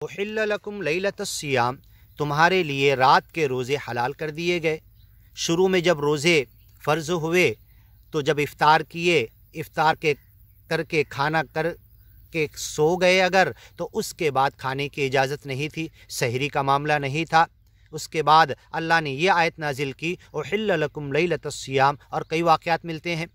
احل لکم لیلۃ الصیام، تمہارے لیے رات کے روزے حلال کر دیے گئے۔ شروع میں جب روزے فرض ہوئے تو جب افطار کیے، افطار کے کر کے کھانا کر کے سو گئے اگر، تو اس کے بعد کھانے کی اجازت نہیں تھی، سحری کا معاملہ نہیں تھا۔ اس کے بعد اللہ نے یہ آیت نازل کی احل لکم لیلۃ الصیام، اور کئی واقعات ملتے ہیں۔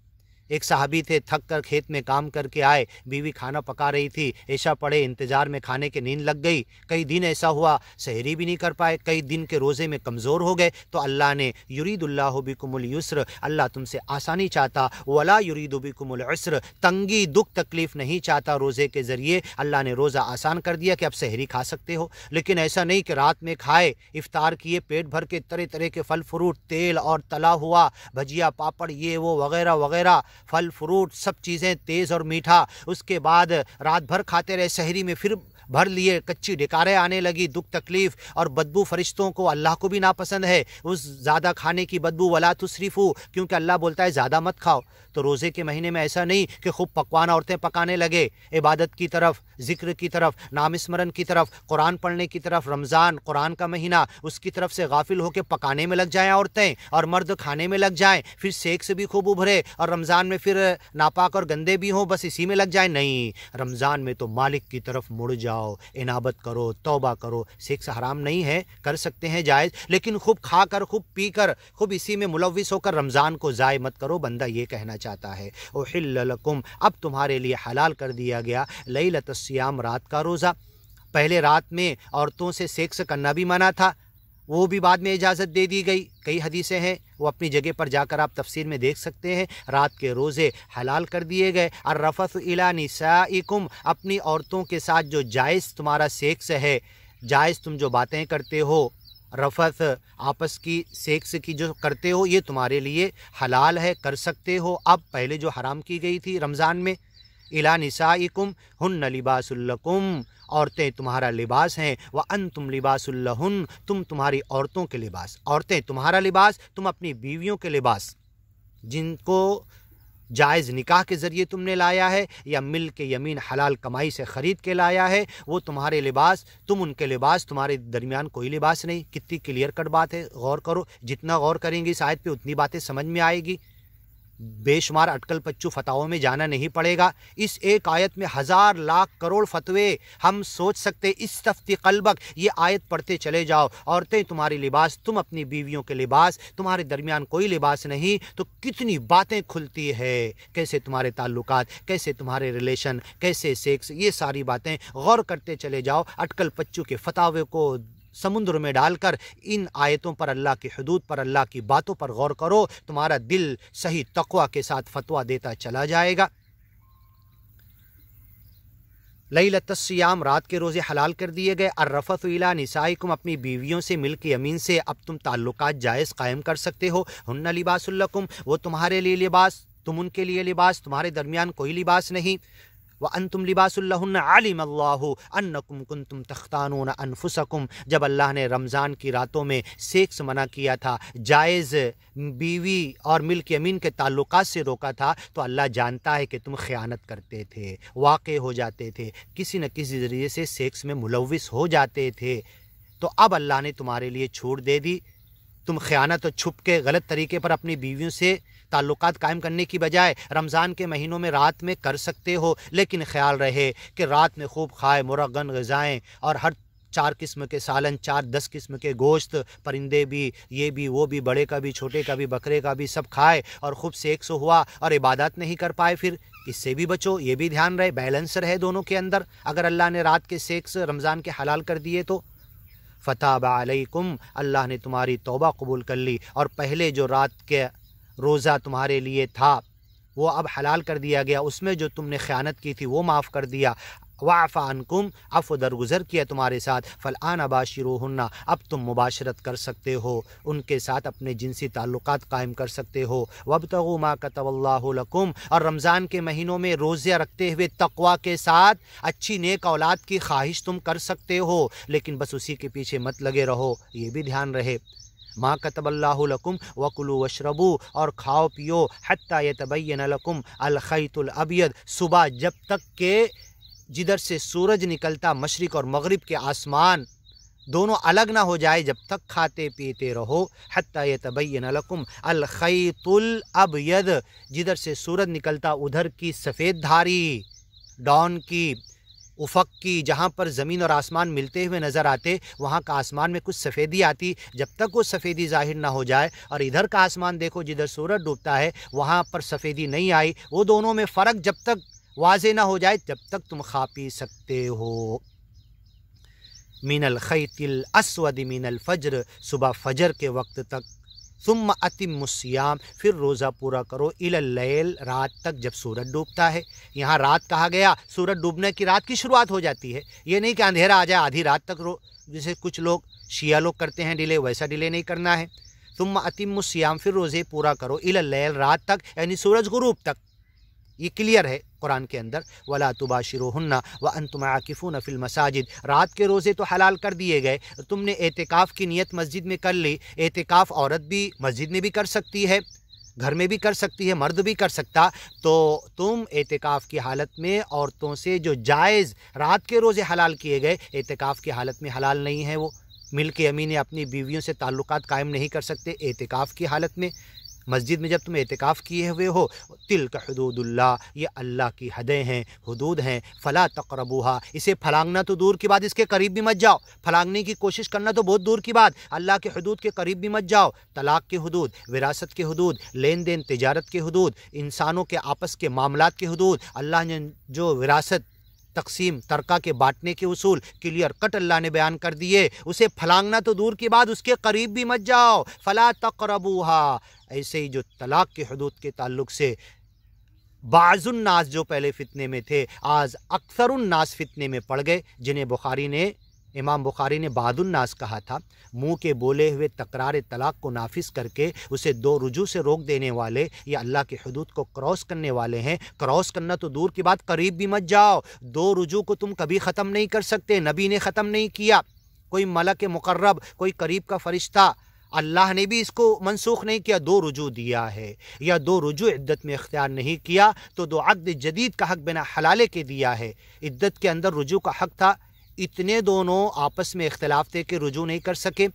ایک صحابی تھے، تھک کر کھیت میں کام کر کے آئے، بیوی کھانا پکا رہی تھی، عشاء پڑے، انتظار میں کھانے کے نیند لگ گئی، کئی دن ایسا ہوا سحری بھی نہیں کر پائے، کئی دن کے روزے میں کمزور ہو گئے، تو اللہ نے یرید اللہ بکم اليسر، اللہ تم سے آسانی چاہتا، ولا یرید بکم العسر، تنگی دکھ تکلیف نہیں چاہتا، روزے کے ذریعے اللہ نے روزہ آسان کر دیا کہ اب سحری کھا سکتے ہو۔ لیکن ایسا نہیں کہ رات میں کھائے، افطار کیے، پیٹ بھر کے طرح طرح کے پھل فروٹ، تیل اور تلا ہوا بھجیا پاپڑ یہ وہ وغیرہ وغیرہ، پھل فروٹ سب چیزیں تیز اور میٹھا، اس کے بعد رات بھر کھاتے رہے، سحری میں پھر بھر لیے، کچی ڈکاریں آنے لگی، دکھ تکلیف اور بدبو فرشتوں کو، اللہ کو بھی ناپسند ہے اس زیادہ کھانے کی بدبو، ولا تسرفو، کیونکہ اللہ بولتا ہے زیادہ مت کھاؤ۔ تو روزے کے مہینے میں ایسا نہیں کہ خوب پکوان عورتیں پکانے لگے، عبادت کی طرف، ذکر کی طرف، نام اسمرن کی طرف، قرآن پڑھنے کی طرف، رمضان قرآن کا مہینہ، اس کی طرف سے غافل ہو کے پکانے میں لگ جائیں عورتیں، اور مرد کھانے میں لگ جائیں، پھر سیک سے بھی خوب ابھرے، اور رمضان میں پھر ناپاک اور گندے بھی ہوں، بس اسی میں لگ جائیں۔ نہیں، رمضان میں تو مالک کی طرف مڑ جاؤ، انابت کرو، توبہ کرو۔ سیکس حرام نہیں ہے، کر سکتے ہیں جائز، لیکن خوب کھا کر، خوب پی کر، خوب اسی میں ملوث ہو کر رمضان کو ضائع مت کرو، بندہ یہ کہنا چاہتا ہے۔ احل لکم، اب تمہارے لیے حلال کر دیا گیا لیلۃ الصیام، رات کا روزہ۔ پہلے رات میں عورتوں سے سیکس کرنا بھی منع تھا، وہ بھی بعد میں اجازت دے دی گئی، کئی حدیثیں ہیں، وہ اپنی جگہ پر جا کر آپ تفسیر میں دیکھ سکتے ہیں۔ رات کے روزے حلال کر دیے گئے۔ الرفث الی نسائکم، اپنی عورتوں کے ساتھ جو جائز تمہارا سیکس ہے، جائز تم جو باتیں کرتے ہو، رفث آپس کی سیکس کی جو کرتے ہو، یہ تمہارے لیے حلال ہے، کر سکتے ہو۔ اب پہلے جو حرام کی گئی تھی رمضان میں، الی نسائکم ہن لباس لکم، عورتیں تمہارا لباس ہیں، وانتم لباس لہن، تم تمہاری عورتوں کے لباس، عورتیں تمہارا لباس، تم اپنی بیویوں کے لباس، جن کو جائز نکاح کے ذریعے تم نے لایا ہے یا مل کے یمین حلال کمائی سے خرید کے لایا ہے، وہ تمہارے لباس، تم ان کے لباس، تمہارے درمیان کوئی لباس نہیں۔ کتنی کلیئر کٹ بات ہے، غور کرو، جتنا غور کریں گے اس آیت پہ اتنی باتیں سمجھ میں آئے گی، بے شمار اٹکل پچو فتاووں میں جانا نہیں پڑے گا۔ اس ایک آیت میں ہزار لاکھ کروڑ فتوے ہم سوچ سکتے۔ استفتی قلبک، یہ آیت پڑھتے چلے جاؤ، عورتیں تمہاری لباس، تم اپنی بیویوں کے لباس، تمہارے درمیان کوئی لباس نہیں، تو کتنی باتیں کھلتی ہے، کیسے تمہارے تعلقات، کیسے تمہارے ریلیشن، کیسے سیکس، یہ ساری باتیں غور کرتے چلے جاؤ، اٹکل پچو کے فتاوے کو سمندر میں ڈال کر ان آیتوں پر، اللہ کی حدود پر، اللہ کی باتوں پر غور کرو، تمہارا دل صحیح تقوی کے ساتھ فتویٰ دیتا چلا جائے گا۔ لیلۃ الصیام، رات کے روزے حلال کر دیے گئے۔ الرفث الی نسائکم، اپنی بیویوں سے مل کے یمین سے اب تم تعلقات جائز قائم کر سکتے ہو۔ ہن لباس لکم، وہ تمہارے لیے لباس، تم ان کے لیے لباس، تمہارے درمیان کوئی لباس نہیں۔ وَأَنْتُمْ لِبَاسٌ لَهُنَّ عَلِمَ اللَّهُ أَنَّكُمْ كُنْتُمْ تَخْتَانُونَ أَنفُسَكُمْ، جب اللہ نے رمضان کی راتوں میں سیکس منع کیا تھا، جائز بیوی اور ملک یمین کے تعلقات سے روکا تھا، تو اللہ جانتا ہے کہ تم خیانت کرتے تھے، واقع ہو جاتے تھے، کسی نہ کسی ذریعے سے سیکس میں ملوث ہو جاتے تھے، تو اب اللہ نے تمہارے لیے چھوٹ دے دی۔ تم خیانت اور چھپ کے غلط طریقے پر اپنی بیویوں سے تعلقات قائم کرنے کی بجائے رمضان کے مہینوں میں رات میں کر سکتے ہو، لیکن خیال رہے کہ رات میں خوب کھائے مرغن غذائیں، اور ہر 4 قسم کے سالن، 10 قسم کے گوشت، پرندے بھی، یہ بھی وہ بھی، بڑے کا بھی چھوٹے کا بھی، بکرے کا بھی، سب کھائے اور خوب سیکس ہوا اور عبادات نہیں کر پائے، پھر اس سے بھی بچو، یہ بھی دھیان رہے، بیلنس رہے دونوں کے اندر۔ اگر اللہ نے رات کے سیکس رمضان کے حلال کر دیے تو فتاب علیکم، اللہ نے تمہاری توبہ قبول کر لی، اور پہلے جو رات کے روزہ تمہارے لیے تھا وہ اب حلال کر دیا گیا، اس میں جو تم نے خیانت کی تھی وہ معاف کر دیا۔ وعفا عنکم، عفو درگزر کیا تمہارے ساتھ۔ فالآن باشروہن، اب تم مباشرت کر سکتے ہو، ان کے ساتھ اپنے جنسی تعلقات قائم کر سکتے ہو۔ وابتغوا ما کتب اللہ لکم، اور رمضان کے مہینوں میں روزے رکھتے ہوئے تقوی کے ساتھ اچھی نیک اولاد کی خواہش تم کر سکتے ہو، لیکن بس اسی کے پیچھے مت لگے رہو، یہ بھی دھیان رہے۔ ما کتب اللہ لکم وکلوا واشربوا، اور کھاؤ پیو، حتی یتبین لکم الخیط الابیض، صبح جب تک کہ جدھر سے سورج نکلتا مشرق اور مغرب کے آسمان دونوں الگ نہ ہو جائے جب تک کھاتے پیتے رہو، حتی یتبین لکم الخیط الابید، جدھر سے سورج نکلتا ادھر کی سفید دھاری ڈان کی، افق کی، جہاں پر زمین اور آسمان ملتے ہوئے نظر آتے وہاں کا آسمان میں کچھ سفیدی آتی، جب تک وہ سفیدی ظاہر نہ ہو جائے، اور ادھر کا آسمان دیکھو جدھر سورج ڈوبتا ہے وہاں پر سفیدی نہیں آئی، وہ دونوں میں فرق جب تک واضح نہ ہو جائے جب تک تم کھا پی سکتے ہو۔ من الخیط الاسود من الفجر، صبح فجر کے وقت تک، ثم اتم الصیام، پھر روزہ پورا کرو، الی اللیل، رات تک جب سورج ڈوبتا ہے۔ یہاں رات کہا گیا، سورج ڈوبنے کی رات کی شروعات ہو جاتی ہے، یہ نہیں کہ اندھیرا آ جائے آدھی رات تک جیسے کچھ لوگ شیعہ لوگ کرتے ہیں ڈیلے، ویسا ڈیلے نہیں کرنا ہے۔ ثم اتم الصیام، پھر روزے پورا کرو، الی اللیل، رات تک یعنی سورج غروب تک، یہ کلیئر ہے قرآن کے اندر۔ وَلَا تُبَاشِرُوهُنَّ وَأَنْتُمْ عَاكِفُونَ فِي الْمَسَاجِدِ، رات کے روزے تو حلال کر دیے گئے، تم نے اعتکاف کی نیت مسجد میں کر لی، اعتکاف عورت بھی مسجد میں بھی کر سکتی ہے، گھر میں بھی کر سکتی ہے، مرد بھی کر سکتا، تو تم اعتکاف کی حالت میں عورتوں سے جو جائز رات کے روزے حلال کیے گئے اعتکاف کی حالت میں حلال نہیں ہے، وہ ملک یمین اپنی بیویوں سے تعلقات قائم نہیں کر سکتے اعتکاف کی حالت میں۔ مسجد میں جب تم اعتکاف کیے ہوئے ہو، تلک حدود اللہ، یہ اللہ کی حدیں ہیں، حدود ہیں، فلا تقربوها، اسے پھلانگنا تو دور کی بات، اس کے قریب بھی مت جاؤ، پھلانگنے کی کوشش کرنا تو بہت دور کی بات، اللہ کے حدود کے قریب بھی مت جاؤ۔ طلاق کے حدود، وراثت کے حدود، لین دین تجارت کے حدود، انسانوں کے آپس کے معاملات کے حدود، اللہ نے جو وراثت تقسیم ترکہ کے بانٹنے کے اصول کلیئر کٹ اللہ نے بیان کر دیے، اسے پھلانگنا تو دور کی بات، اس کے قریب بھی مت جاؤ، فلا تقربوها۔ ایسے ہی جو طلاق کے حدود کے تعلق سے بعض الناس جو پہلے فتنے میں تھے آج اکثر الناس فتنے میں پڑ گئے، جنہیں امام بخاری نے بعض الناس کہا تھا، منہ کے بولے ہوئے تکرار طلاق کو نافذ کر کے اسے دو رجوع سے روک دینے والے یا اللہ کے حدود کو کراس کرنے والے ہیں۔ کراس کرنا تو دور کی بات، قریب بھی مت جاؤ، دو رجوع کو تم کبھی ختم نہیں کر سکتے، نبی نے ختم نہیں کیا، کوئی ملک مقرب، کوئی قریب کا فرشتہ، اللہ نے بھی اس کو منسوخ نہیں کیا، دو رجوع دیا ہے، یا دو رجوع عدت میں اختیار نہیں کیا تو دو عقد جدید کا حق بنا حلالے کے دیا ہے۔ عدت کے اندر رجوع کا حق تھا، اتنے دونوں آپس میں اختلاف تھے کہ رجوع نہیں کر سکے،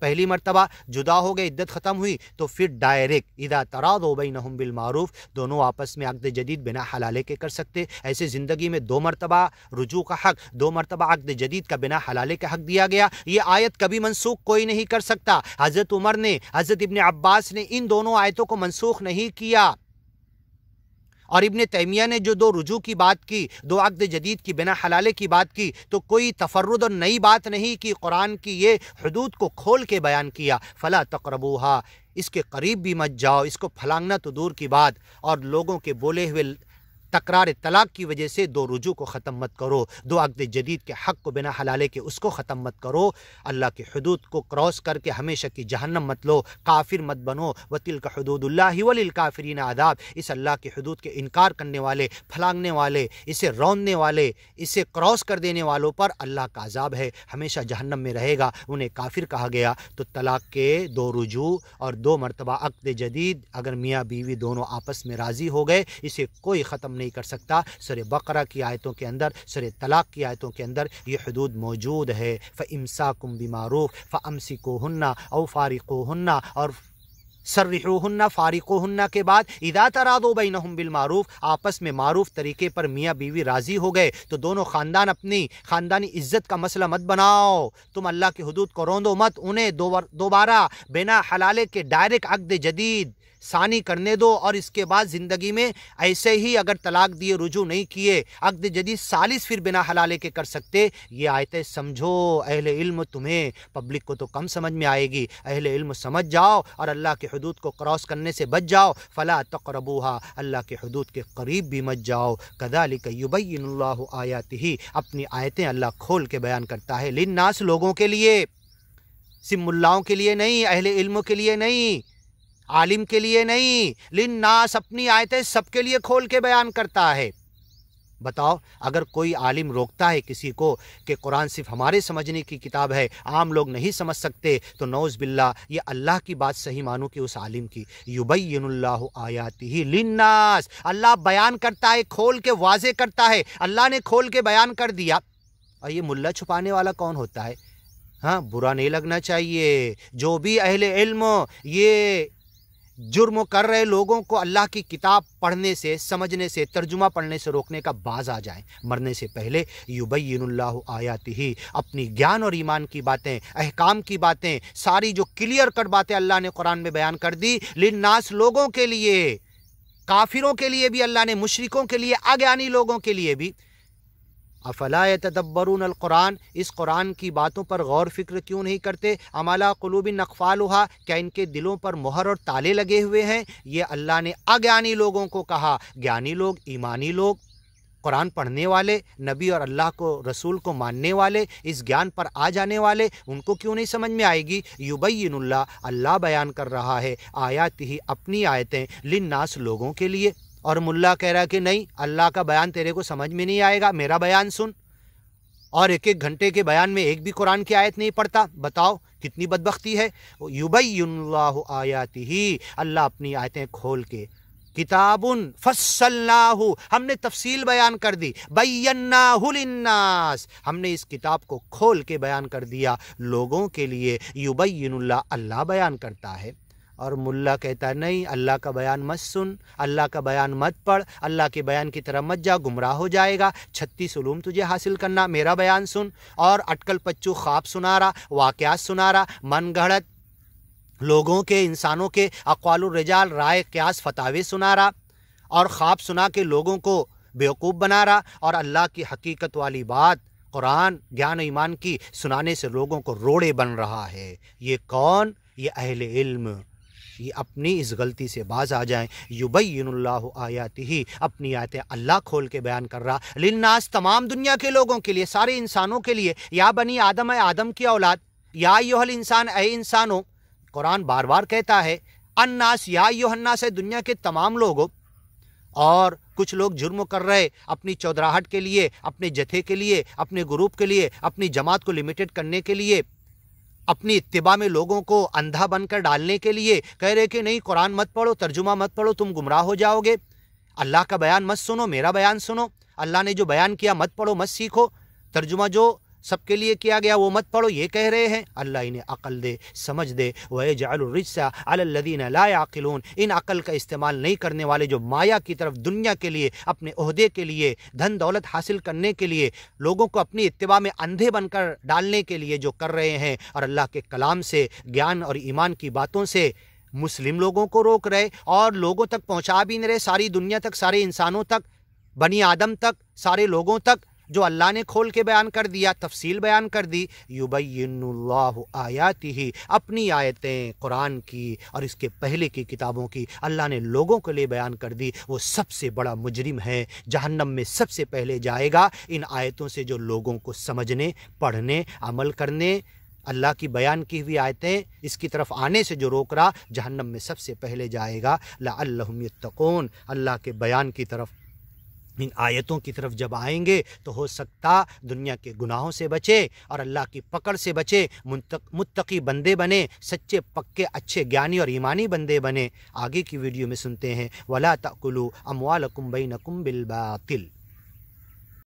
پہلی مرتبہ جدا ہو گئے، عدت ختم ہوئی تو پھر ڈائریکٹ اذا تراضوا بینہم بالمعروف، دونوں آپس میں عقد جدید بنا حلالے کے کر سکتے۔ ایسے زندگی میں دو مرتبہ رجوع کا حق، دو مرتبہ عقد جدید کا بنا حلالے کا حق دیا گیا، یہ آیت کبھی منسوخ کوئی نہیں کر سکتا۔ حضرت عمر نے، حضرت ابن عباس نے ان دونوں آیتوں کو منسوخ نہیں کیا، اور ابن تیمیہ نے جو دو رجوع کی بات کی، دو عقد جدید کی بنا حلالے کی بات کی، تو کوئی تفرد اور نئی بات نہیں کی، قرآن کی یہ حدود کو کھول کے بیان کیا، فلا تقربوها، اس کے قریب بھی مت جاؤ، اس کو پھلانگنا تو دور کی بات، اور لوگوں کے بولے ہوئے تکرار طلاق کی وجہ سے دو رجوع کو ختم مت کرو، دو عقد جدید کے حق کو بنا حلالے کے اس کو ختم مت کرو، اللہ کے حدود کو کراس کر کے ہمیشہ کی جہنم مت لو، کافر مت بنو، وَتِلْكَ حُدُودُ اللَّهِ وَلِلْكَافِرِينَ عَذَابٌ، اس اللہ کے حدود کے انکار کرنے والے، پھلانگنے والے، اسے روننے والے، اسے کراس کر دینے والوں پر اللہ کا عذاب ہے، ہمیشہ جہنم میں رہے گا، انہیں کافر کہا گیا۔ تو طلاق کے دو رجوع اور دو مرتبہ عقد جدید اگر میاں بیوی دونوں آپس میں راضی ہو گئے، اسے کوئی ختم نہیں کر سکتا۔ سورہ بقرہ کی آیتوں کے اندر، سورہ طلاق کی آیتوں کے اندر یہ حدود موجود ہے، فَإِمْسَاكُمْ بِمَعْرُوفٍ فَأَمْسِكُوهُنَّ أَوْ فَارِقُوهُنَّ، اور سرحوہن، فارقوہن کے بعد اذا تراضوا بینہم بالمعروف، آپس میں معروف طریقے پر میاں بیوی راضی ہو گئے تو دونوں خاندان اپنی خاندانی عزت کا مسئلہ مت بناؤ، تم اللہ کے حدود کو روندو مت، انہیں دوبارہ بنا حلالے کے ڈائریکٹ عقد جدید ثانی کرنے دو، اور اس کے بعد زندگی میں ایسے ہی اگر طلاق دیے رجوع نہیں کیے، عقد جدید ثالث پھر بنا حلالے کے کر سکتے۔ یہ آیتیں سمجھو، اہل علم تمہیں، پبلک کو تو کم سمجھ میں آئے گی، اہل علم سمجھ جاؤ اور اللہ کے حدود کو کراس کرنے سے بچ جاؤ، فلا تقربوها، اللہ کے حدود کے قریب بھی مت جاؤ۔ کذالک یبین اللہ آیاتہ، اپنی آیتیں اللہ کھول کے بیان کرتا ہے، للناس، لوگوں کے لیے، صرف ملاؤں کے لیے نہیں، اہل علم کے لیے نہیں، عالم کے لیے نہیں، للناس، اپنی آیتیں سب کے لیے کھول کے بیان کرتا ہے۔ بتاؤ، اگر کوئی عالم روکتا ہے کسی کو کہ قرآن صرف ہمارے سمجھنے کی کتاب ہے، عام لوگ نہیں سمجھ سکتے، تو نعوذ باللہ یہ اللہ کی بات صحیح مانو کہ اس عالم کی۔ یبین اللہ آیاتہ للناس، اللہ بیان کرتا ہے، کھول کے واضح کرتا ہے، اللہ نے کھول کے بیان کر دیا۔ اور یہ ملا چھپانے والا کون ہوتا ہے؟ ہاں، برا نہیں لگنا چاہیے، جو بھی اہل علم یہ جرم کر رہے لوگوں کو اللہ کی کتاب پڑھنے سے، سمجھنے سے، ترجمہ پڑھنے سے روکنے کا باز آ جائیں مرنے سے پہلے۔ یبین اللہ آیاتہ، اپنی گیان اور ایمان کی باتیں، احکام کی باتیں، ساری جو کلیئر کٹ باتیں اللہ نے قرآن میں بیان کر دی، للناس لوگوں کے لیے، کافروں کے لیے بھی اللہ نے، مشرکوں کے لیے، اگیانی لوگوں کے لیے بھی۔ افلا یتدبرون القرآن، اس قرآن کی باتوں پر غور فکر کیوں نہیں کرتے؟ ام علی قلوب اقفالھا، کیا ان کے دلوں پر مہر اور تالے لگے ہوئے ہیں؟ یہ اللہ نے اگیانی لوگوں کو کہا۔ گیانی لوگ، ایمانی لوگ، قرآن پڑھنے والے، نبی اور اللہ کو، رسول کو ماننے والے، اس گیان پر آ جانے والے، ان کو کیوں نہیں سمجھ میں آئے گی؟ یبین اللہ، اللہ بیان کر رہا ہے آیاتہ، اپنی آیتیں، للناس لوگوں کے لیے۔ اور ملا کہہ رہا ہے کہ نہیں، اللہ کا بیان تیرے کو سمجھ میں نہیں آئے گا، میرا بیان سن، اور ایک ایک گھنٹے کے بیان میں ایک بھی قرآن کی آیت نہیں پڑھتا۔ بتاؤ کتنی بدبختی ہے۔ یبین اللہ آیاتہ، اللہ اپنی آیتیں کھول کے، کتاب فصلناہ، ہم نے تفصیل بیان کر دی، بیناہ للناس، ہم نے اس کتاب کو کھول کے بیان کر دیا لوگوں کے لیے۔ یبین اللہ، اللہ بیان کرتا ہے۔ اور ملا کہتا ہے نہیں، اللہ کا بیان مت سن، اللہ کا بیان مت پڑھ، اللہ کے بیان کی طرف مت جا، گمراہ ہو جائے گا، 36 علوم تجھے حاصل کرنا، میرا بیان سن۔ اور اٹکل پچو خواب سنا رہا، واقعات سنا رہا، من گھڑت لوگوں کے، انسانوں کے اقوال الرجال، رائے قیاس فتاوی سنا رہا، اور خواب سنا کے لوگوں کو بیوقوف بنا رہا، اور اللہ کی حقیقت والی بات، قرآن، گیان و ایمان کی سنانے سے لوگوں کو روڑے بن رہا ہے۔ یہ کون؟ یہ اہل علم۔ یہ اپنی اس غلطی سے باز آ جائیں۔ یبین اللہ آیاتہ، اپنی آیتیں اللہ کھول کے بیان کر رہا، للناس، تمام دنیا کے لوگوں کے لیے، سارے انسانوں کے لیے۔ یا بنی آدم، اے آدم کی اولاد، یا ایھا الانسان، اے انسانوں، قرآن بار بار کہتا ہے الناس، یا ایھا الناس، ہے دنیا کے تمام لوگوں۔ اور کچھ لوگ جرم کر رہے اپنی چودراہٹ کے لیے، اپنے جتھے کے لیے، اپنے گروپ کے لیے، اپنی جماعت کو لمیٹڈ کرنے کے لیے، اپنی اتباع میں لوگوں کو اندھا بن کر ڈالنے کے لیے کہہ رہے کہ نہیں، قرآن مت پڑھو، ترجمہ مت پڑھو، تم گمراہ ہو جاؤ گے، اللہ کا بیان مت سنو، میرا بیان سنو، اللہ نے جو بیان کیا مت پڑھو، مت سیکھو، ترجمہ جو سب کے لیے کیا گیا وہ مت پڑھو، یہ کہہ رہے ہیں۔ اللہ انہیں عقل دے، سمجھ دے۔ وَيَجْعَلُ الرِّجْسَ عَلَى الَّذِينَ لَا يَعْقِلُونَ، ان عقل کا استعمال نہیں کرنے والے جو مایا کی طرف، دنیا کے لیے، اپنے عہدے کے لیے، دھن دولت حاصل کرنے کے لیے، لوگوں کو اپنی اتباع میں اندھے بن کر ڈالنے کے لیے جو کر رہے ہیں، اور اللہ کے کلام سے، گیان اور ایمان کی باتوں سے مسلم لوگوں کو روک رہے، اور لوگوں تک پہنچا بھی نہیں رہے، ساری دنیا تک، سارے انسانوں تک، بنی آدم تک، سارے لوگوں تک، جو اللہ نے کھول کے بیان کر دیا، تفصیل بیان کر دی۔ یبین اللہ آیاتہ، اپنی آیتیں قرآن کی اور اس کے پہلے کی کتابوں کی اللہ نے لوگوں کے لیے بیان کر دی۔ وہ سب سے بڑا مجرم ہے، جہنم میں سب سے پہلے جائے گا ان آیتوں سے جو لوگوں کو سمجھنے، پڑھنے، عمل کرنے، اللہ کی بیان کی ہوئی آیتیں اس کی طرف آنے سے جو روک رہا، جہنم میں سب سے پہلے جائے گا۔ لعلہم یتقون، اللہ کے بیان کی طرف، ان آیتوں کی طرف جب آئیں گے تو ہو سکتا دنیا کے گناہوں سے بچے اور اللہ کی پکڑ سے بچے، متقی بندے بنے، سچے پکے اچھے گیانی اور ایمانی بندے بنے۔ آگے کی ویڈیو میں سنتے ہیں وَلَا تَأْكُلُوا أَمْوَالَكُمْ بَيْنَكُمْ بِالْبَاطِلِ۔